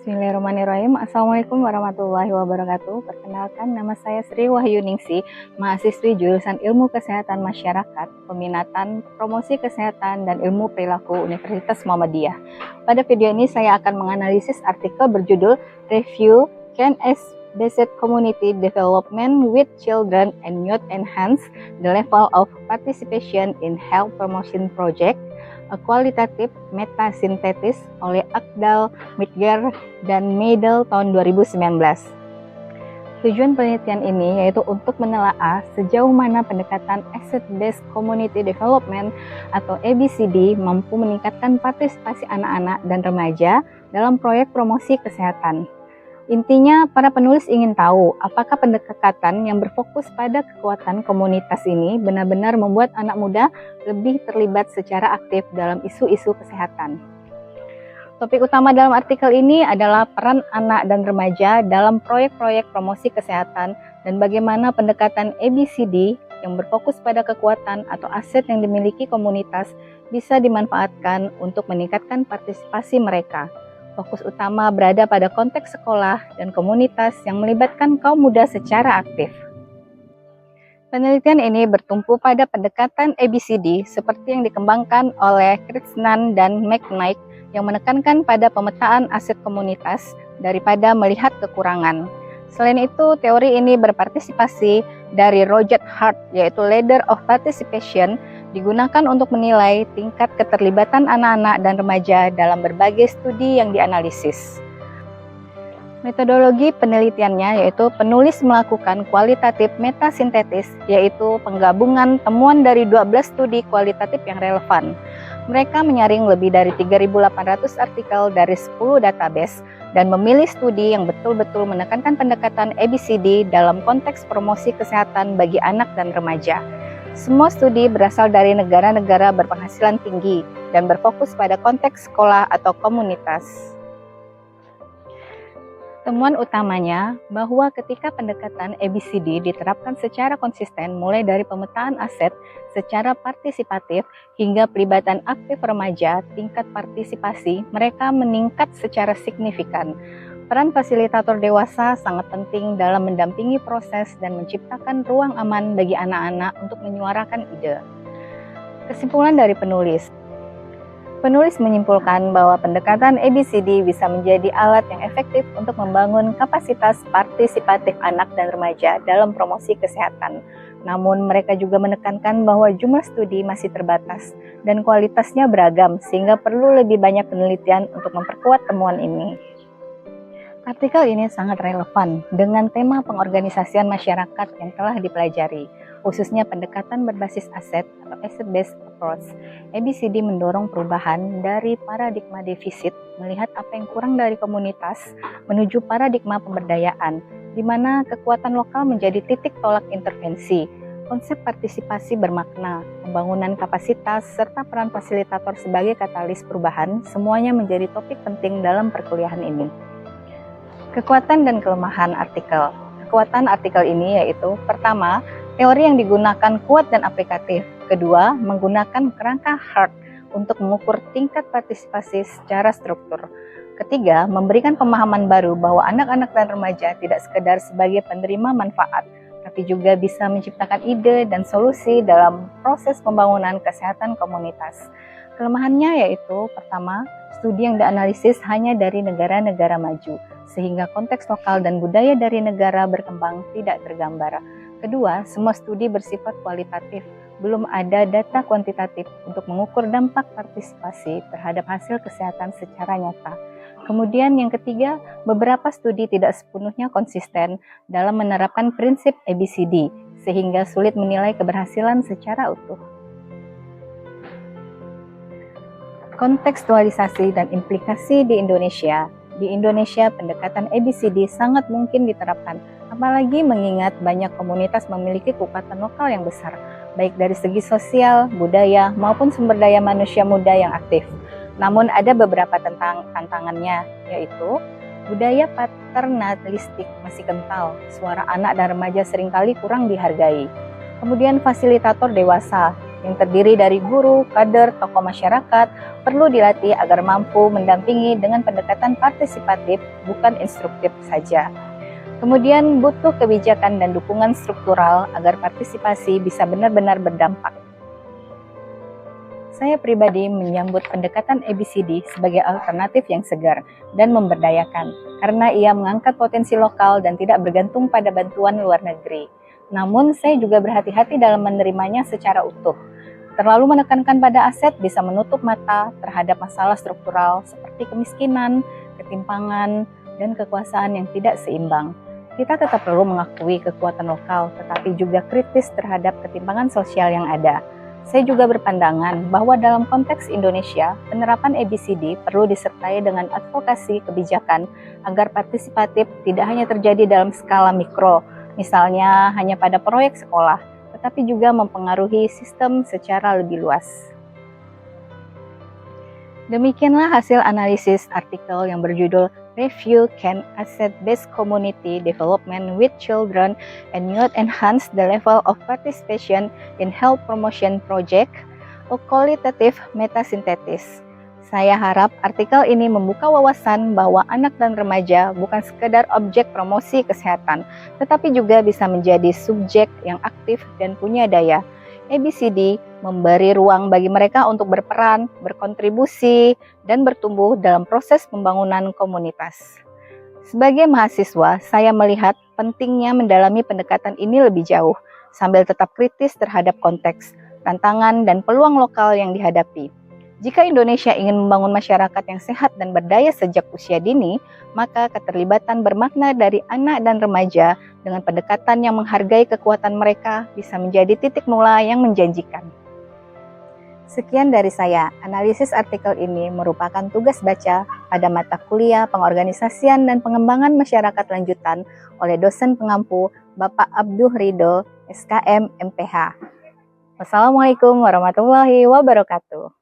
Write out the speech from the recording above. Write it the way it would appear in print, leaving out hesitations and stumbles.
Bismillahirrahmanirrahim. Assalamualaikum warahmatullahi wabarakatuh. Perkenalkan, nama saya Sri Wahyuningsi, mahasiswi jurusan Ilmu Kesehatan Masyarakat, Peminatan Promosi Kesehatan dan Ilmu Perilaku Universitas Muhammadiyah. Pada video ini saya akan menganalisis artikel berjudul Review Can Based Community Development with Children and Youth Enhance the Level of Participation in Health Promotion Project, A Qualitative Meta-Synthesis oleh Akdal, Midger, dan Meidel tahun 2019. Tujuan penelitian ini yaitu untuk menelaah sejauh mana pendekatan Asset-Based Community Development atau ABCD mampu meningkatkan partisipasi anak-anak dan remaja dalam proyek promosi kesehatan. Intinya, para penulis ingin tahu apakah pendekatan yang berfokus pada kekuatan komunitas ini benar-benar membuat anak muda lebih terlibat secara aktif dalam isu-isu kesehatan. Topik utama dalam artikel ini adalah peran anak dan remaja dalam proyek-proyek promosi kesehatan dan bagaimana pendekatan ABCD yang berfokus pada kekuatan atau aset yang dimiliki komunitas bisa dimanfaatkan untuk meningkatkan partisipasi mereka. Fokus utama berada pada konteks sekolah dan komunitas yang melibatkan kaum muda secara aktif. Penelitian ini bertumpu pada pendekatan ABCD seperti yang dikembangkan oleh Krishnan dan McKnight yang menekankan pada pemetaan aset komunitas daripada melihat kekurangan. Selain itu, teori ini berpartisipasi dari Roger Hart, yaitu Ladder of Participation, digunakan untuk menilai tingkat keterlibatan anak-anak dan remaja dalam berbagai studi yang dianalisis. Metodologi penelitiannya yaitu penulis melakukan kualitatif metasintesis, yaitu penggabungan temuan dari 12 studi kualitatif yang relevan. Mereka menyaring lebih dari 3.800 artikel dari 10 database dan memilih studi yang betul-betul menekankan pendekatan ABCD dalam konteks promosi kesehatan bagi anak dan remaja. Semua studi berasal dari negara-negara berpenghasilan tinggi dan berfokus pada konteks sekolah atau komunitas. Temuan utamanya bahwa ketika pendekatan ABCD diterapkan secara konsisten mulai dari pemetaan aset secara partisipatif hingga pelibatan aktif remaja, tingkat partisipasi mereka meningkat secara signifikan. Peran fasilitator dewasa sangat penting dalam mendampingi proses dan menciptakan ruang aman bagi anak-anak untuk menyuarakan ide. Kesimpulan dari penulis. Penulis menyimpulkan bahwa pendekatan ABCD bisa menjadi alat yang efektif untuk membangun kapasitas partisipatif anak dan remaja dalam promosi kesehatan. Namun mereka juga menekankan bahwa jumlah studi masih terbatas dan kualitasnya beragam sehingga perlu lebih banyak penelitian untuk memperkuat temuan ini. Artikel ini sangat relevan dengan tema pengorganisasian masyarakat yang telah dipelajari, khususnya pendekatan berbasis aset atau asset-based approach. ABCD mendorong perubahan dari paradigma defisit, melihat apa yang kurang dari komunitas, menuju paradigma pemberdayaan, di mana kekuatan lokal menjadi titik tolak intervensi. Konsep partisipasi bermakna, pembangunan kapasitas, serta peran fasilitator sebagai katalis perubahan, semuanya menjadi topik penting dalam perkuliahan ini. Kekuatan dan kelemahan artikel. Kekuatan artikel ini yaitu, pertama, teori yang digunakan kuat dan aplikatif. Kedua, menggunakan kerangka Hart untuk mengukur tingkat partisipasi secara struktur. Ketiga, memberikan pemahaman baru bahwa anak-anak dan remaja tidak sekedar sebagai penerima manfaat, tapi juga bisa menciptakan ide dan solusi dalam proses pembangunan kesehatan komunitas. Kelemahannya yaitu, pertama, studi yang dianalisis hanya dari negara-negara maju, sehingga konteks lokal dan budaya dari negara berkembang tidak tergambar. Kedua, semua studi bersifat kualitatif, belum ada data kuantitatif untuk mengukur dampak partisipasi terhadap hasil kesehatan secara nyata. Kemudian yang ketiga, beberapa studi tidak sepenuhnya konsisten dalam menerapkan prinsip ABCD, sehingga sulit menilai keberhasilan secara utuh. Kontekstualisasi dan implikasi di Indonesia. Di Indonesia, pendekatan ABCD sangat mungkin diterapkan, apalagi mengingat banyak komunitas memiliki kekuatan lokal yang besar, baik dari segi sosial, budaya, maupun sumber daya manusia muda yang aktif. Namun ada beberapa tantangannya, yaitu budaya paternalistik masih kental, suara anak dan remaja seringkali kurang dihargai. Kemudian fasilitator dewasa, yang terdiri dari guru, kader, tokoh masyarakat perlu dilatih agar mampu mendampingi dengan pendekatan partisipatif, bukan instruktif saja. Kemudian butuh kebijakan dan dukungan struktural agar partisipasi bisa benar-benar berdampak. Saya pribadi menyambut pendekatan ABCD sebagai alternatif yang segar dan memberdayakan, karena ia mengangkat potensi lokal dan tidak bergantung pada bantuan luar negeri. Namun, saya juga berhati-hati dalam menerimanya secara utuh. Terlalu menekankan pada aset bisa menutup mata terhadap masalah struktural seperti kemiskinan, ketimpangan, dan kekuasaan yang tidak seimbang. Kita tetap perlu mengakui kekuatan lokal, tetapi juga kritis terhadap ketimpangan sosial yang ada. Saya juga berpandangan bahwa dalam konteks Indonesia, penerapan ABCD perlu disertai dengan advokasi kebijakan agar partisipatif tidak hanya terjadi dalam skala mikro, misalnya hanya pada proyek sekolah, tetapi juga mempengaruhi sistem secara lebih luas. Demikianlah hasil analisis artikel yang berjudul Review Can Asset-Based Community Development with Children and Youth Enhance the Level of Participation in Health Promotion Project, a Qualitative Metasynthesis. Saya harap artikel ini membuka wawasan bahwa anak dan remaja bukan sekedar objek promosi kesehatan, tetapi juga bisa menjadi subjek yang aktif dan punya daya. ABCD memberi ruang bagi mereka untuk berperan, berkontribusi, dan bertumbuh dalam proses pembangunan komunitas. Sebagai mahasiswa, saya melihat pentingnya mendalami pendekatan ini lebih jauh, sambil tetap kritis terhadap konteks, tantangan, dan peluang lokal yang dihadapi. Jika Indonesia ingin membangun masyarakat yang sehat dan berdaya sejak usia dini, maka keterlibatan bermakna dari anak dan remaja dengan pendekatan yang menghargai kekuatan mereka bisa menjadi titik mula yang menjanjikan. Sekian dari saya. Analisis artikel ini merupakan tugas baca pada mata kuliah Pengorganisasian dan Pengembangan Masyarakat Lanjutan oleh dosen pengampu Bapak Abduh Ridho, SKM MPH. Wassalamualaikum warahmatullahi wabarakatuh.